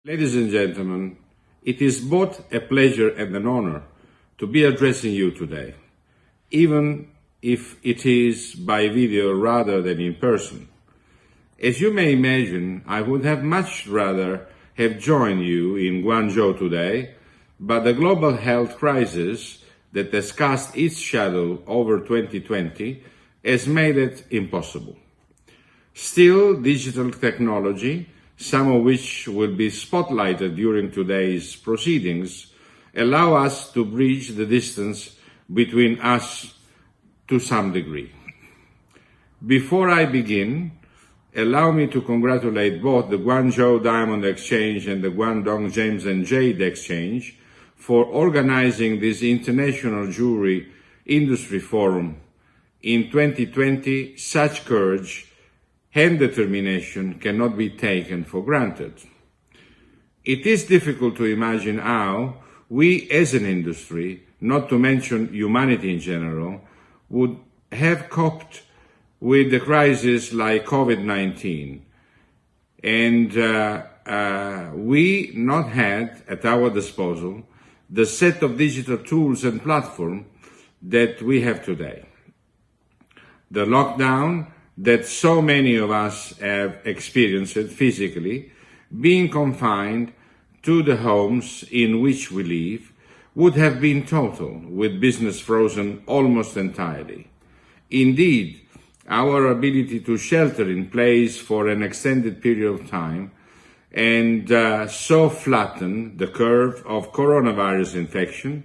Ladies and gentlemen, it is both a pleasure and an honor to be addressing you today, even if it is by video rather than in person. As you may imagine, I would have much rather have joined you in Guangzhou today, but the global health crisis that has cast its shadow over 2020 has made it impossible. Still, digital technology, some of which will be spotlighted during today's proceedings, allow us to bridge the distance between us to some degree. Before I begin, allow me to congratulate both the Guangzhou Diamond Exchange and the Guangdong Gems and Jade Exchange for organizing this International Jewelry Industry Forum. In 2020, such courage and determination cannot be taken for granted. It is difficult to imagine how we as an industry, not to mention humanity in general, would have coped with the crisis like COVID-19. And we not had at our disposal the set of digital tools and platforms that we have today. The lockdown that so many of us have experienced physically, being confined to the homes in which we live, would have been total, with business frozen almost entirely. Indeed, our ability to shelter in place for an extended period of time and so flatten the curve of coronavirus infection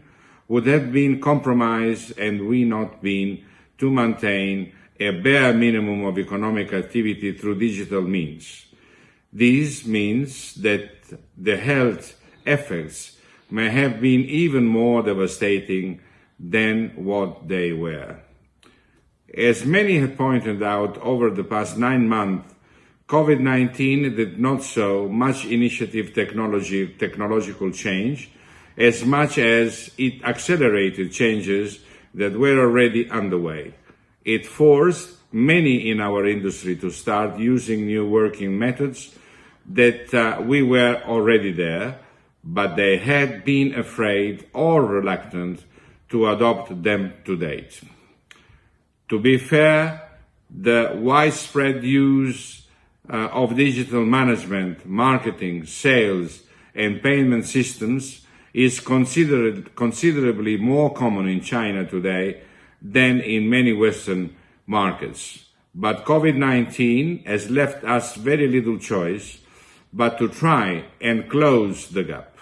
would have been compromised and we not been to maintain a bare minimum of economic activity through digital means. This means that the health effects may have been even more devastating than what they were. As many have pointed out over the past 9 months, COVID-19 did not show much initiative technological change as much as it accelerated changes that were already underway. It forced many in our industry to start using new working methods that we were already there, but they had been afraid or reluctant to adopt them to date. To be fair, the widespread use of digital management, marketing, sales, and payment systems is considerably more common in China today than in many Western markets. But COVID-19 has left us very little choice but to try and close the gap.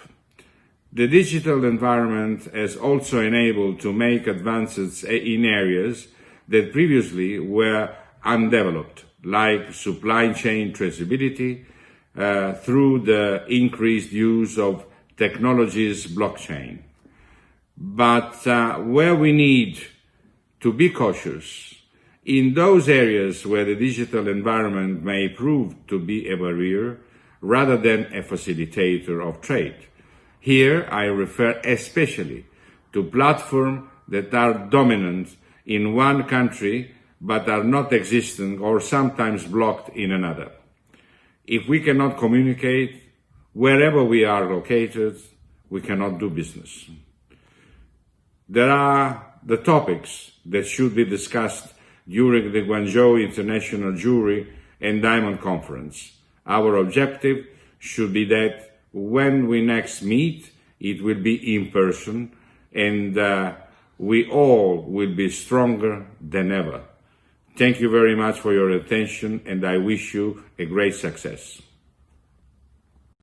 The digital environment has also enabled to make advances in areas that previously were undeveloped, like supply chain traceability, through the increased use of technologies blockchain. But where we need to be cautious, in those areas where the digital environment may prove to be a barrier rather than a facilitator of trade. Here I refer especially to platforms that are dominant in one country but are not existent or sometimes blocked in another. If we cannot communicate wherever we are located, we cannot do business. There are the topics that should be discussed during the Guangzhou International Jewelry and Diamond Conference. Our objective should be that when we next meet, it will be in person and we all will be stronger than ever. Thank you very much for your attention and I wish you a great success.